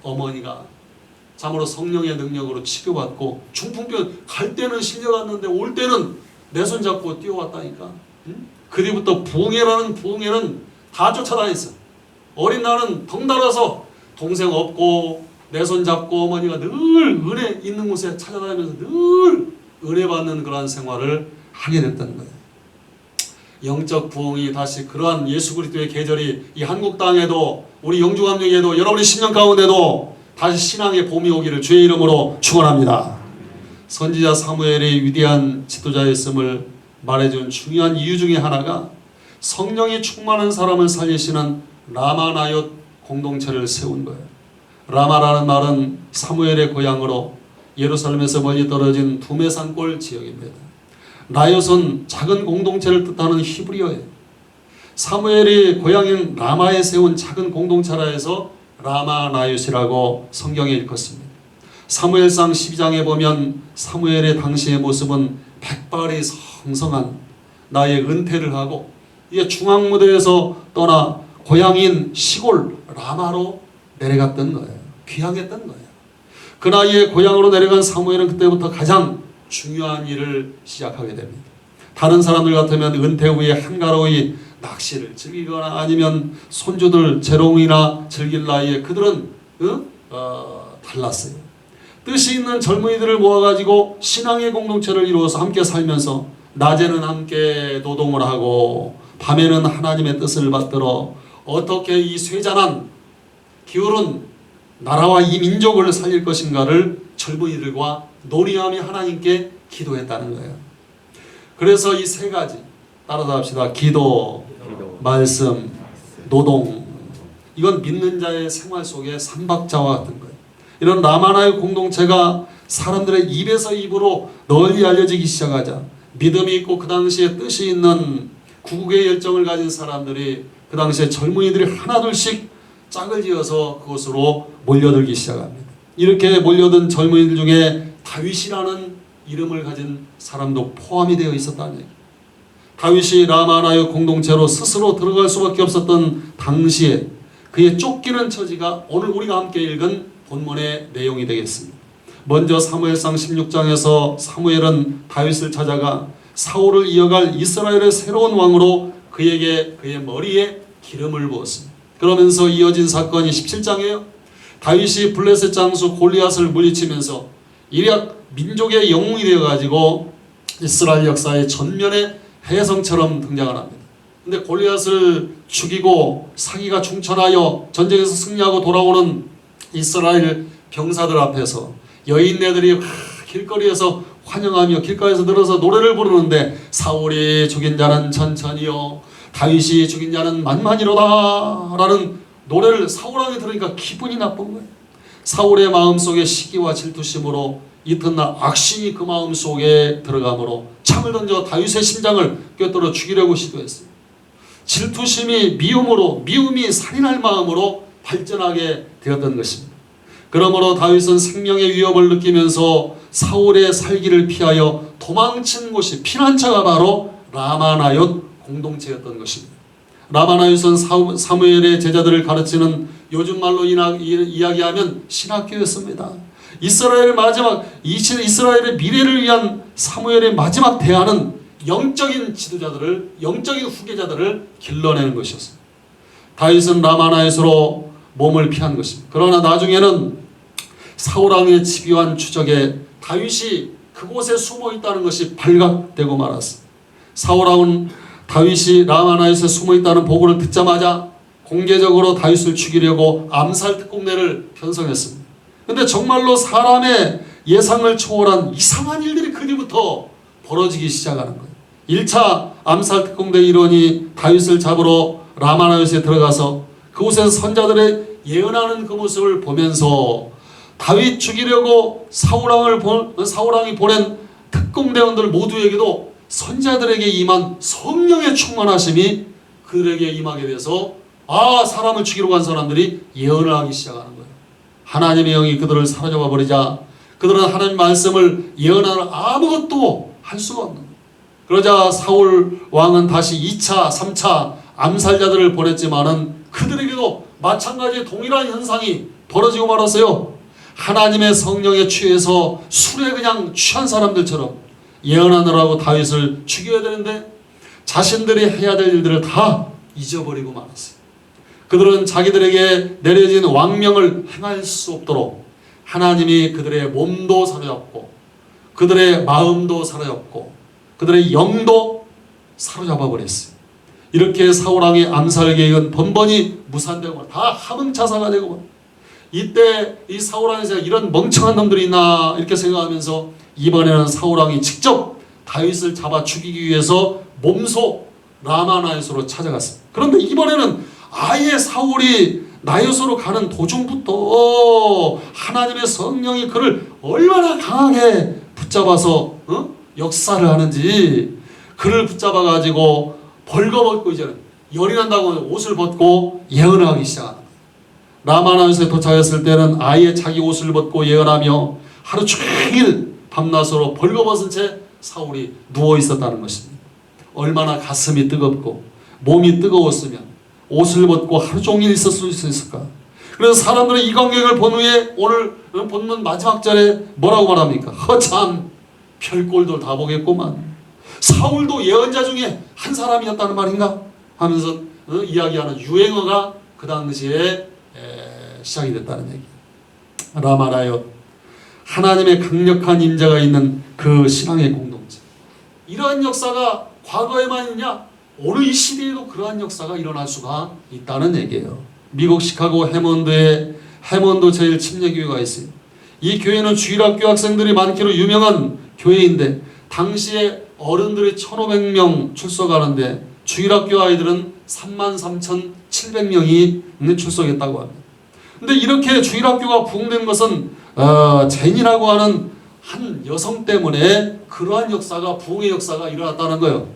어머니가 참으로 성령의 능력으로 치료받고 중풍병 갈 때는 실려갔는데 올 때는 내 손 잡고 뛰어왔다니까. 응? 그 뒤부터 부흥회라는 부흥회는 다 쫓아다녔어. 어린 나는 덩달아서 동생 없고 내 손 잡고 어머니가 늘 은혜 있는 곳에 찾아다니면서 늘 은혜 받는 그러한 생활을 하게 됐던 거예요. 영적 부흥이 다시 그러한 예수 그리스도의 계절이 이 한국 땅에도 우리 영주감정에도 여러분의 심령 가운데도 다시 신앙의 봄이 오기를 주의 이름으로 축원합니다. 선지자 사무엘이 위대한 지도자였음을 말해준 중요한 이유 중에 하나가 성령이 충만한 사람을 살리시는 라마나옳 공동체를 세운 거예요. 라마라는 말은 사무엘의 고향으로 예루살렘에서 멀리 떨어진 두메산골 지역입니다. 나옳은 작은 공동체를 뜻하는 히브리어예요. 사무엘이 고향인 라마에 세운 작은 공동체라 해서 라마나옳이라고 성경에 일컫습니다. 사무엘상 12장에 보면 사무엘의 당시의 모습은 백발이 성성한 나의 은퇴를 하고 이게 중앙무대에서 떠나 고향인 시골 라마로 내려갔던 거예요. 귀향했던 거예요. 그 나이에 고향으로 내려간 사무엘은 그때부터 가장 중요한 일을 시작하게 됩니다. 다른 사람들 같으면 은퇴 후에 한가로이 낚시를 즐기거나 아니면 손주들 재롱이나 즐길 나이에 그들은 달랐어요. 뜻이 있는 젊은이들을 모아가지고 신앙의 공동체를 이루어서 함께 살면서 낮에는 함께 노동을 하고 밤에는 하나님의 뜻을 받들어 어떻게 이 쇠잔한 기울은 나라와 이 민족을 살릴 것인가를 젊은이들과 논의하며 하나님께 기도했다는 거예요. 그래서 이 세 가지 따라서 합시다. 기도, 말씀, 노동. 이건 믿는 자의 생활 속의 삼박자와 같은 거예요. 이런 라마나옳 공동체가 사람들의 입에서 입으로 널리 알려지기 시작하자 믿음이 있고 그 당시에 뜻이 있는 구국의 열정을 가진 사람들이 그 당시에 젊은이들이 하나둘씩 짝을 지어서 그곳으로 몰려들기 시작합니다. 이렇게 몰려든 젊은이들 중에 다윗이라는 이름을 가진 사람도 포함이 되어 있었다는 얘기. 다윗이 라마나옳 공동체로 스스로 들어갈 수밖에 없었던 당시에 그의 쫓기는 처지가 오늘 우리가 함께 읽은 본문의 내용이 되겠습니다. 먼저 사무엘상 16장에서 사무엘은 다윗을 찾아가 사울을 이어갈 이스라엘의 새로운 왕으로 그에게 그의 머리에 기름을 부었습니다. 그러면서 이어진 사건이 17장이에요. 다윗이 블레셋 장수 골리앗을 물리치면서 이략 민족의 영웅이 되어가지고 이스라엘 역사의 전면에 혜성처럼 등장을 합니다. 근데 골리앗을 죽이고 사기가 충천하여 전쟁에서 승리하고 돌아오는 이스라엘 병사들 앞에서 여인네들이 길거리에서 환영하며 길가에서 늘어서 노래를 부르는데 사울이 죽인 자는 천천히요 다윗이 죽인 자는 만만이로다 라는 노래를 사울왕이 들으니까 기분이 나쁜 거예요. 사울의 마음속에 시기와 질투심으로 이튿날 악신이 그 마음속에 들어가므로 창을 던져 다윗의 심장을 꿰뚫어 죽이려고 시도했어요. 질투심이 미움이 살인할 마음으로 발전하게 되었던 것입니다. 그러므로 다윗은 생명의 위협을 느끼면서 사울의 살기를 피하여 도망친 곳이 피난처가 바로 라마나옳 공동체였던 것입니다. 라마나옳은 사무엘의 제자들을 가르치는 요즘 말로 이야기하면 신학교였습니다. 이스라엘의 미래를 위한 사무엘의 마지막 대안은 영적인 지도자들을, 영적인 후계자들을 길러내는 것이었습니다. 다윗은 라마나옳으로 몸을 피한 것입니다. 그러나 나중에는 사울왕의 집요한 추적에 다윗이 그곳에 숨어 있다는 것이 발각되고 말았습니다. 사울왕은 다윗이 라마나옳에 숨어 있다는 보고를 듣자마자 공개적으로 다윗을 죽이려고 암살 특공대를 편성했습니다. 그런데 정말로 사람의 예상을 초월한 이상한 일들이 그 뒤부터 벌어지기 시작하는 거예요. 1차 암살 특공대 일원이 다윗을 잡으러 라마나옳에 들어가서 그곳에서 선자들의 예언하는 그 모습을 보면서 다윗 죽이려고 사울왕이 보낸 특공대원들 모두에게도 선자들에게 임한 성령의 충만하심이 그들에게 임하게 돼서 사람을 죽이러 간 사람들이 예언을 하기 시작하는 거예요. 하나님의 영이 그들을 사로잡아 버리자 그들은 하나님 말씀을 예언하는 아무것도 할 수가 없는 거예요. 그러자 사울 왕은 다시 2차, 3차 암살자들을 보냈지만은 그들에게도 마찬가지의 동일한 현상이 벌어지고 말았어요. 하나님의 성령에 취해서 술에 그냥 취한 사람들처럼 예언하느라고 다윗을 죽여야 되는데 자신들이 해야 될 일들을 다 잊어버리고 말았어요. 그들은 자기들에게 내려진 왕명을 행할 수 없도록 하나님이 그들의 몸도 사로잡고 그들의 마음도 사로잡고 그들의 영도 사로잡아 버렸어요. 이렇게 사울왕의 암살 계획은 번번이 무산되고 다 함흥차사가 되고, 이때 이 사울왕에서 이런 멍청한 놈들이 있나 이렇게 생각하면서 이번에는 사울왕이 직접 다윗을 잡아 죽이기 위해서 몸소 라마나요스로 찾아갔습니다. 그런데 이번에는 아예 사울이 나요스로 가는 도중부터 하나님의 성령이 그를 얼마나 강하게 붙잡아서 역사를 하는지, 그를 붙잡아 가지고 벌거벗고 이제 열이 난다고 옷을 벗고 예언을 하기 시작합니다. 라마나요스에 도착했을 때는 아예 자기 옷을 벗고 예언하며 하루 종일 밤낮으로 벌거벗은 채 사울이 누워 있었다는 것입니다. 얼마나 가슴이 뜨겁고 몸이 뜨거웠으면 옷을 벗고 하루 종일 있었을 수 있을까? 그래서 사람들은 이 광경을 본 후에 오늘 본문 마지막 절에 뭐라고 말합니까? 허참 별꼴들 다 보겠구만. 사울도 예언자 중에 한 사람이었다는 말인가? 하면서 이야기하는 유행어가 그 당시에 시작이 됐다는 얘기. 라마나요, 하나님의 강력한 임재가 있는 그 신앙의 공동체. 이러한 역사가 과거에만 있냐? 오늘 이 시대에도 그러한 역사가 일어날 수가 있다는 얘기예요. 미국 시카고 해몬드 제1침례교회가 있어요. 이 교회는 주일학교 학생들이 많기로 유명한 교회인데 당시에 어른들이 1,500명 출석하는데 주일학교 아이들은 33,700명이 출석했다고 합니다. 근데 이렇게 주일학교가 부흥된 것은 제니라고 하는 한 여성 때문에 그러한 역사가, 부흥의 역사가 일어났다는 거예요.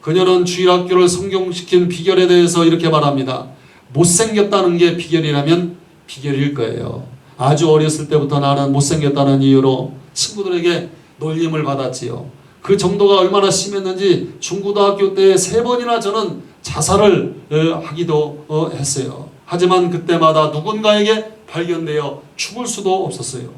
그녀는 주일학교를 성공시킨 비결에 대해서 이렇게 말합니다. 못생겼다는 게 비결이라면 비결일 거예요. 아주 어렸을 때부터 나는 못생겼다는 이유로 친구들에게 놀림을 받았지요. 그 정도가 얼마나 심했는지 중고등학교 때 3번이나 저는 자살을 하기도 했어요. 하지만 그때마다 누군가에게 발견되어 죽을 수도 없었어요.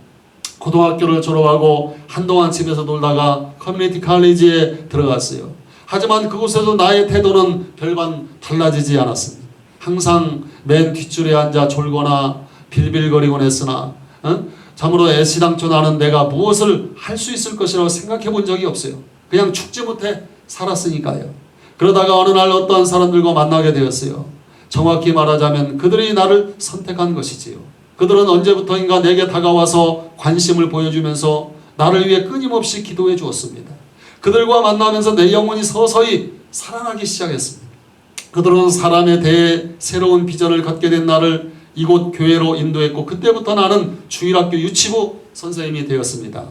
고등학교를 졸업하고 한동안 집에서 놀다가 커뮤니티 칼리지에 들어갔어요. 하지만 그곳에서 나의 태도는 별반 달라지지 않았습니다. 항상 맨 뒷줄에 앉아 졸거나 빌빌거리곤 했으나 참으로 애시당초 나는 내가 무엇을 할 수 있을 것이라고 생각해 본 적이 없어요. 그냥 죽지 못해 살았으니까요. 그러다가 어느 날 어떠한 사람들과 만나게 되었어요. 정확히 말하자면 그들이 나를 선택한 것이지요. 그들은 언제부터인가 내게 다가와서 관심을 보여주면서 나를 위해 끊임없이 기도해 주었습니다. 그들과 만나면서 내 영혼이 서서히 살아나기 시작했습니다. 그들은 사람에 대해 새로운 비전을 갖게 된 나를 이곳 교회로 인도했고, 그때부터 나는 주일학교 유치부 선생님이 되었습니다.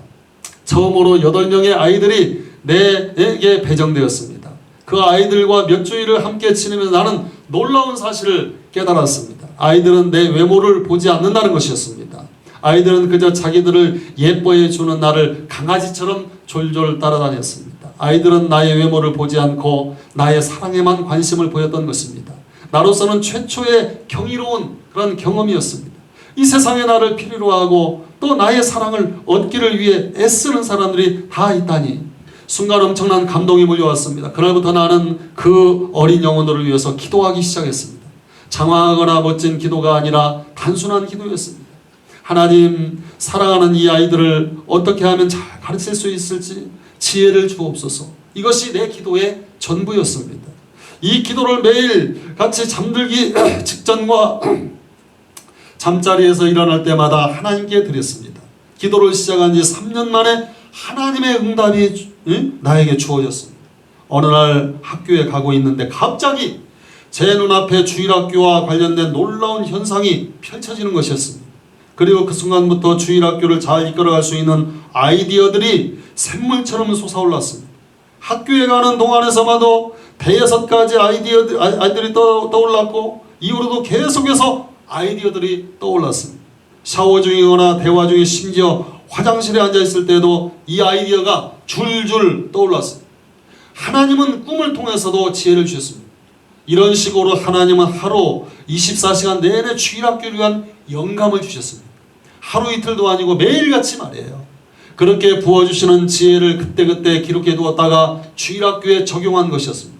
처음으로 8명의 아이들이 내게 배정되었습니다. 그 아이들과 몇 주일을 함께 지내면서 나는 놀라운 사실을 깨달았습니다. 아이들은 내 외모를 보지 않는다는 것이었습니다. 아이들은 그저 자기들을 예뻐해 주는 나를 강아지처럼 졸졸 따라다녔습니다. 아이들은 나의 외모를 보지 않고 나의 사랑에만 관심을 보였던 것입니다. 나로서는 최초의 경이로운 그런 경험이었습니다. 이 세상에 나를 필요로 하고 또 나의 사랑을 얻기를 위해 애쓰는 사람들이 다 있다니 순간 엄청난 감동이 몰려왔습니다. 그날부터 나는 그 어린 영혼들을 위해서 기도하기 시작했습니다. 장황하거나 멋진 기도가 아니라 단순한 기도였습니다. 하나님, 사랑하는 이 아이들을 어떻게 하면 잘 가르칠 수 있을지 지혜를 주옵소서. 이것이 내 기도의 전부였습니다. 이 기도를 매일 같이 잠들기 직전과 잠자리에서 일어날 때마다 하나님께 드렸습니다. 기도를 시작한 지 3년 만에 하나님의 응답이 나에게 주어졌습니다. 어느 날 학교에 가고 있는데 갑자기 제 눈앞에 주일학교와 관련된 놀라운 현상이 펼쳐지는 것이었습니다. 그리고 그 순간부터 주일학교를 잘 이끌어갈 수 있는 아이디어들이 샘물처럼 솟아올랐습니다. 학교에 가는 동안에서마도 5-6가지 아이들이 떠올랐고 이후로도 계속해서 아이디어들이 떠올랐습니다. 샤워 중이거나 대화 중에 심지어 화장실에 앉아있을 때도 이 아이디어가 줄줄 떠올랐습니다. 하나님은 꿈을 통해서도 지혜를 주셨습니다. 이런 식으로 하나님은 하루 24시간 내내 주일학교를 위한 영감을 주셨습니다. 하루 이틀도 아니고 매일같이 말이에요. 그렇게 부어주시는 지혜를 그때그때 기록해 두었다가 주일학교에 적용한 것이었습니다.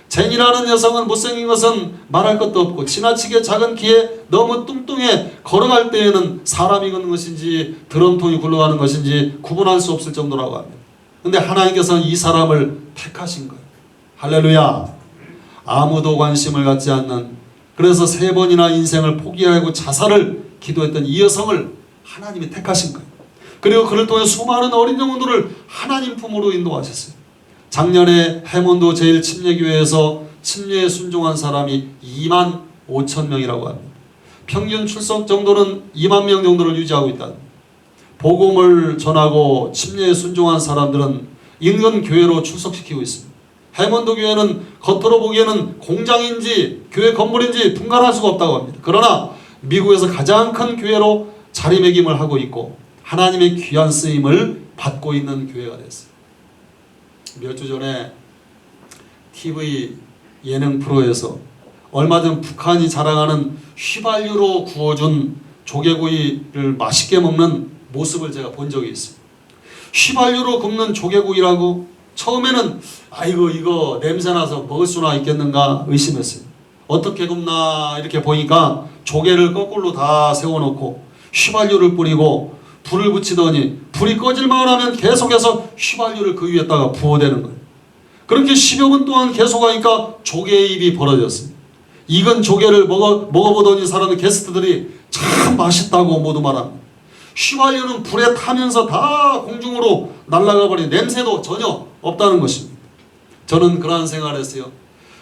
제니라는 여성은 못생긴 것은 말할 것도 없고 지나치게 작은 키에 너무 뚱뚱해 걸어갈 때에는 사람이 걷는 것인지 드럼통이 굴러가는 것인지 구분할 수 없을 정도라고 합니다. 근데 하나님께서는 이 사람을 택하신 거예요. 할렐루야. 아무도 관심을 갖지 않는, 그래서 3번이나 인생을 포기하고 자살을 기도했던 이 여성을 하나님이 택하신 거예요. 그리고 그를 통해 수많은 어린 영혼들을 하나님 품으로 인도하셨어요. 작년에 해몬드 제1침례교회에서 침례에 순종한 사람이 2만 5천 명이라고 합니다. 평균 출석 정도는 2만 명 정도를 유지하고 있다. 복음을 전하고 침례에 순종한 사람들은 인근 교회로 출석시키고 있습니다. 해몬드 교회는 겉으로 보기에는 공장인지 교회 건물인지 분간할 수가 없다고 합니다. 그러나 미국에서 가장 큰 교회로 자리매김을 하고 있고 하나님의 귀한 쓰임을 받고 있는 교회가 됐어요. 몇 주 전에 TV 예능 프로에서 얼마 전 북한이 자랑하는 휘발유로 구워준 조개구이를 맛있게 먹는 모습을 제가 본 적이 있어요. 휘발유로 굽는 조개구이라고 처음에는 아이고 이거 냄새나서 먹을 수나 있겠는가 의심했어요. 어떻게 굽나 이렇게 보니까 조개를 거꾸로 다 세워놓고 휘발유를 뿌리고 불을 붙이더니 불이 꺼질만 하면 계속해서 휘발유를 그 위에다가 부어대는 거예요. 그렇게 10여 분 동안 계속 하니까 조개의 입이 벌어졌습니다. 익은 조개를 먹어보더니 사람들 게스트들이 참 맛있다고 모두 말합니다. 휘발유는 불에 타면서 다 공중으로 날아가 버린 냄새도 전혀 없다는 것입니다. 저는 그러한 생각을 했어요.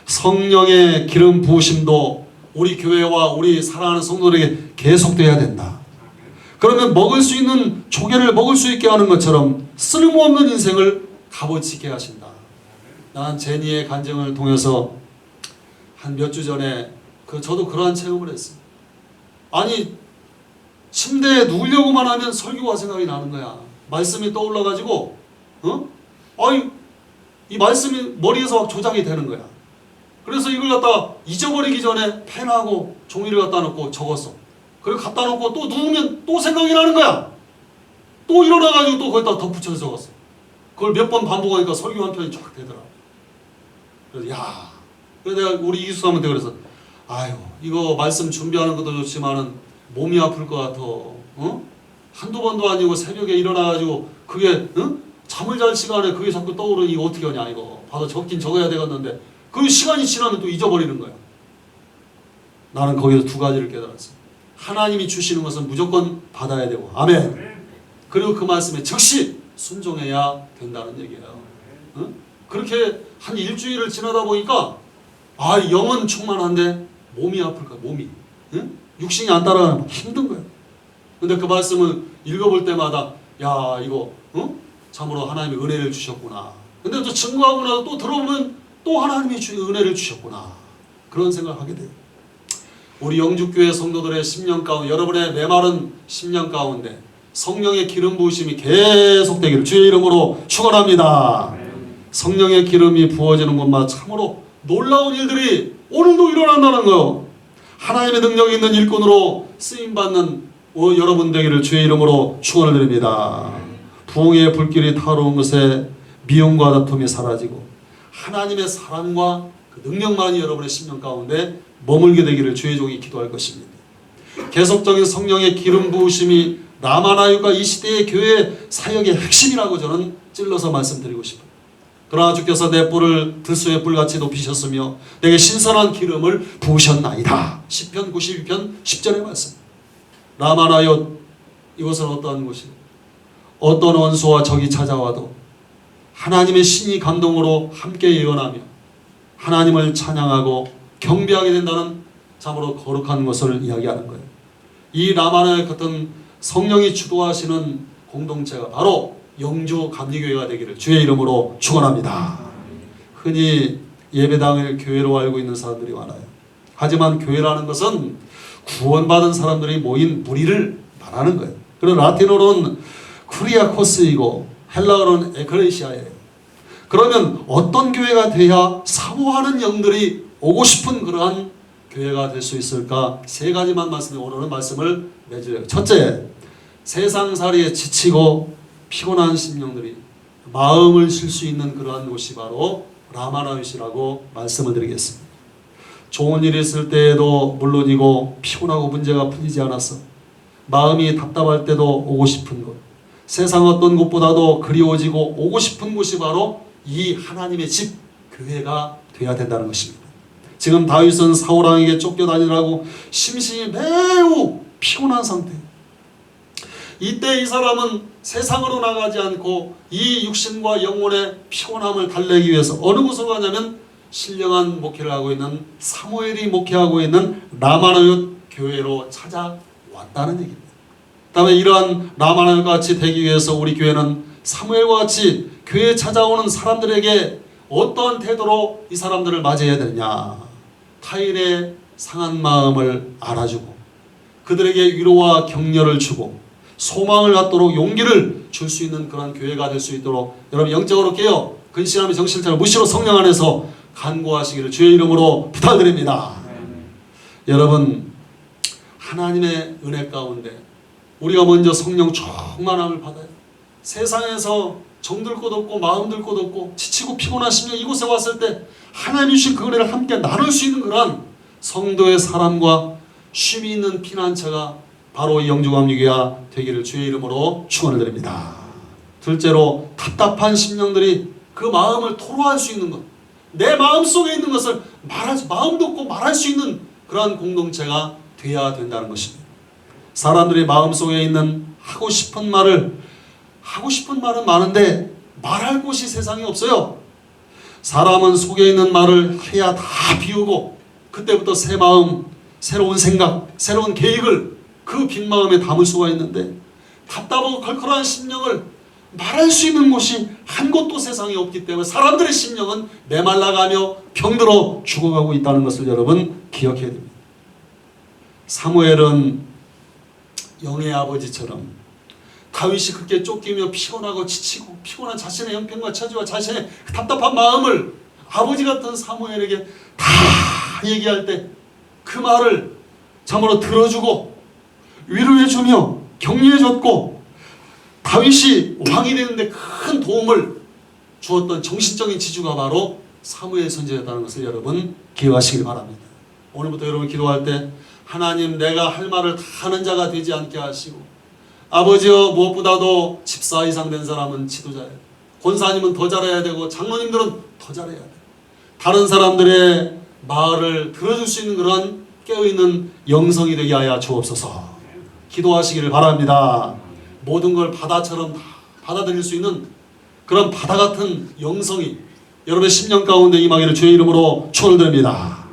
성령의 기름 부으심도 우리 교회와 우리 사랑하는 성도들에게 계속돼야 된다. 그러면 먹을 수 있는 조개를 먹을 수 있게 하는 것처럼 쓸모없는 인생을 값어치게 하신다. 난 제니의 간증을 통해서 한 몇 주 전에 저도 그러한 체험을 했어요. 아니 침대에 누우려고만 하면 설교가 생각이 나는 거야. 말씀이 떠올라가지고 이 말씀이 머리에서 막 조작이 되는 거야. 그래서 이걸 갖다 잊어버리기 전에 펜하고 종이를 갖다 놓고 적었어. 그리고 갖다 놓고 또 누우면 또 생각이 나는 거야. 또 일어나가지고 또 거기다 덧붙여서 적었어. 그걸 몇 번 반복하니까 설교 한 편이 쫙 되더라. 그래서 그래서 내가 우리 이수사한테 그래서 아유 이거 말씀 준비하는 것도 좋지만은 몸이 아플 것 같아. 한두 번도 아니고 새벽에 일어나가지고 그게 잠을 잘 시간에 그게 자꾸 떠오르니 이거 어떻게 하냐 이거. 봐도 적긴 적어야 되겠는데 그 시간이 지나면 또 잊어버리는 거야. 나는 거기서 두 가지를 깨달았어. 하나님이 주시는 것은 무조건 받아야 되고 아멘. 그리고 그 말씀에 즉시 순종해야 된다는 얘기예요. 그렇게 한 일주일을 지나다 보니까 영은 충만한데 몸이 아플 거야. 몸이 육신이 안 따라가면 힘든 거예요. 근데 그 말씀을 읽어볼 때마다 야 이거 참으로 하나님이 은혜를 주셨구나. 근데 또 증거하고 나서 또 들어보면 또 하나님이 은혜를 주셨구나. 그런 생각을 하게 돼요. 우리 영주교회 성도들의 10년 가운데 여러분의 메마른 10년 가운데 성령의 기름 부으심이 계속되기를 주의 이름으로 축원합니다. 성령의 기름이 부어지는 것마다 참으로 놀라운 일들이 오늘도 일어난다는 거예요. 하나님의 능력이 있는 일꾼으로 쓰임받는 여러분 되기를 주의 이름으로 축원을 드립니다. 부흥의 불길이 타오르는 것에 미움과 다툼이 사라지고 하나님의 사랑과 그 능력만이 여러분의 10년 가운데 머물게 되기를 주의 종이 기도할 것입니다. 계속적인 성령의 기름 부으심이 라마나유가 이 시대의 교회 사역의 핵심이라고 저는 찔러서 말씀드리고 싶어요. 그러나 주께서 내 뿔을 들소의 뿔같이 높이셨으며 내게 신선한 기름을 부으셨나이다. 시편 92편 10절의 말씀. 라마나유 이것은 어떠한 곳이에요? 어떤 원수와 적이 찾아와도 하나님의 신이 감동으로 함께 예언하며 하나님을 찬양하고 경배하게 된다는 참으로 거룩한 것을 이야기하는 거예요. 이 라마나유 같은 성령이 주도하시는 공동체가 바로 영주 감리교회가 되기를 주의 이름으로 축원합니다. 흔히 예배당을 교회로 알고 있는 사람들이 많아요. 하지만 교회라는 것은 구원받은 사람들이 모인 무리를 말하는 거예요. 그리고 라틴어로는 쿠리아코스이고 헬라어로는 에클레시아예요. 그러면 어떤 교회가 돼야 사모하는 영들이 오고 싶은 그러한 교회가 될 수 있을까? 세 가지만 말씀해 오늘은 말씀을 맺으려고. 첫째, 세상살이에 지치고 피곤한 심령들이 마음을 쉴 수 있는 그러한 곳이 바로 라마나윗이라고 말씀을 드리겠습니다. 좋은 일이 있을 때에도 물론이고 피곤하고 문제가 풀리지 않아서 마음이 답답할 때도 오고 싶은 곳, 세상 어떤 곳보다도 그리워지고 오고 싶은 곳이 바로 이 하나님의 집, 교회가 되어야 된다는 것입니다. 지금 다윗은 사울왕에게 쫓겨다니라고 심신이 매우 피곤한 상태. 이때 이 사람은 세상으로 나가지 않고 이 육신과 영혼의 피곤함을 달래기 위해서 어느 곳으로 가냐면 신령한 목회를 하고 있는 사무엘이 목회하고 있는 라마나윗 교회로 찾아왔다는 얘기입니다. 다음에 이러한 라마나윗과 같이 되기 위해서 우리 교회는 사무엘과 같이 교회에 찾아오는 사람들에게 어떠한 태도로 이 사람들을 맞이해야 되느냐. 타인의 상한 마음을 알아주고 그들에게 위로와 격려를 주고 소망을 갖도록 용기를 줄 수 있는 그런 교회가 될 수 있도록 여러분 영적으로 깨어 근신하며 정신차려 무시로 성령 안에서 간구하시기를 주의 이름으로 부탁드립니다. 여러분 하나님의 은혜 가운데 우리가 먼저 성령 충만함을 받아요. 세상에서 정들 곳 없고 마음 들 곳 없고 지치고 피곤한 심령 이곳에 왔을 때 하나님 주신 그 은혜를 함께 나눌 수 있는 그런 성도의 사람과 쉼이 있는 피난처가 바로 이 영주감리교회가 되기를 주의 이름으로 축원을 드립니다. 둘째로 답답한 심령들이 그 마음을 토로할 수 있는 것, 내 마음속에 있는 것을 마음도 없고 말할 수 있는 그러한 공동체가 되어야 된다는 것입니다. 사람들이 마음속에 있는 하고 싶은 말은 많은데 말할 곳이 세상에 없어요. 사람은 속에 있는 말을 해야 다 비우고 그때부터 새 마음, 새로운 생각, 새로운 계획을 그 빈 마음에 담을 수가 있는데 답답하고 걸걸한 심령을 말할 수 있는 곳이 한 곳도 세상에 없기 때문에 사람들의 심령은 메말라가며 병들어 죽어가고 있다는 것을 여러분 기억해야 됩니다. 사무엘은 영의 아버지처럼 다윗이 그렇게 쫓기며 피곤하고 지치고 피곤한 자신의 형편과 처지와 자신의 답답한 마음을 아버지 같은 사무엘에게 다 얘기할 때 그 말을 참으로 들어주고 위로해주며 격려해줬고 다윗이 왕이 되는데 큰 도움을 주었던 정신적인 지주가 바로 사무엘 선지자였다는 것을 여러분 기억하시길 바랍니다. 오늘부터 여러분 기도할 때 하나님 내가 할 말을 다 하는 자가 되지 않게 하시고 아버지여 무엇보다도 집사 이상 된 사람은 지도자예요. 권사님은 더 잘해야 되고 장로님들은 더 잘해야 돼요. 다른 사람들의 말을 들어줄 수 있는 그런 깨어있는 영성이 되게 하여 주옵소서. 기도하시기를 바랍니다. 모든 걸 바다처럼 받아들일 수 있는 그런 바다 같은 영성이 여러분의 심령 가운데 임하기를 주의 이름으로 축원드립니다.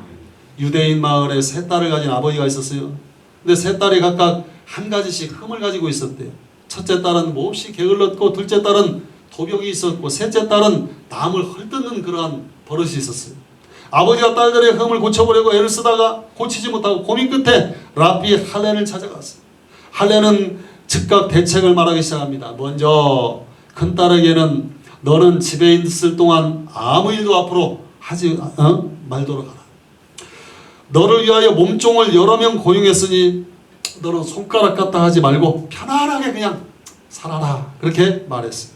유대인 마을에 세 딸을 가진 아버지가 있었어요. 근데 세 딸이 각각 한 가지씩 흠을 가지고 있었대요. 첫째 딸은 몹시 게을렀고 둘째 딸은 도벽이 있었고 셋째 딸은 남을 헐뜯는 그러한 버릇이 있었어요. 아버지가 딸들의 흠을 고쳐보려고 애를 쓰다가 고치지 못하고 고민 끝에 랍비 할례를 찾아갔어요. 할례는 즉각 대책을 말하기 시작합니다. 먼저 큰딸에게는 너는 집에 있을 동안 아무 일도 앞으로 하지 말도록 하라. 너를 위하여 몸종을 여러 명 고용했으니 너는 손가락 갖다 하지 말고 편안하게 그냥 살아라. 그렇게 말했어요.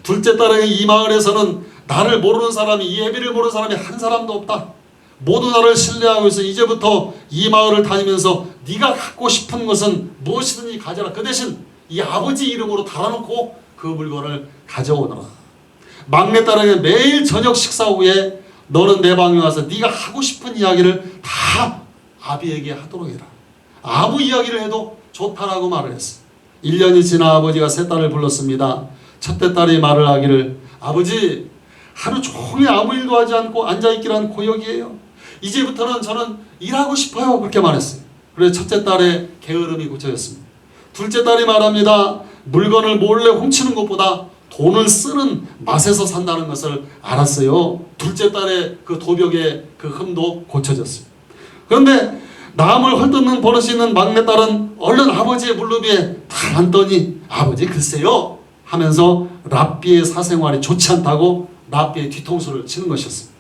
둘째 딸에게 이 마을에서는 나를 모르는 사람이 이 예비를 모르는 사람이 한 사람도 없다. 모두 나를 신뢰하고 있어. 이제부터 이 마을을 다니면서 네가 갖고 싶은 것은 무엇이든지 가져라. 그 대신 이 아버지 이름으로 달아놓고 그 물건을 가져오너라. 막내딸에게 매일 저녁 식사 후에 너는 내 방에 와서 네가 하고 싶은 이야기를 다 아비에게 하도록 해라. 아무 이야기를 해도 좋다라고 말을 했어. 1년이 지나 아버지가 세 딸을 불렀습니다. 첫째 딸이 말을 하기를 아버지 하루 종일 아무 일도 하지 않고 앉아있기란 고역이에요. 이제부터는 저는 일하고 싶어요. 그렇게 말했어요. 그래서 첫째 딸의 게으름이 고쳐졌습니다. 둘째 딸이 말합니다. 물건을 몰래 훔치는 것보다 돈을 쓰는 맛에서 산다는 것을 알았어요. 둘째 딸의 그 도벽의 그 흠도 고쳐졌어요. 그런데 남을 헐뜯는 버릇이 있는 막내딸은 얼른 아버지의 물루비에 다 앉더니 아버지 글쎄요 하면서 랍비의 사생활이 좋지 않다고 랍비의 뒤통수를 치는 것이었습니다.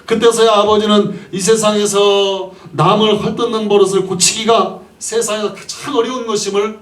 그때서야 아버지는 이 세상에서 남을 헐뜯는 버릇을 고치기가 세상에서 가장 어려운 것임을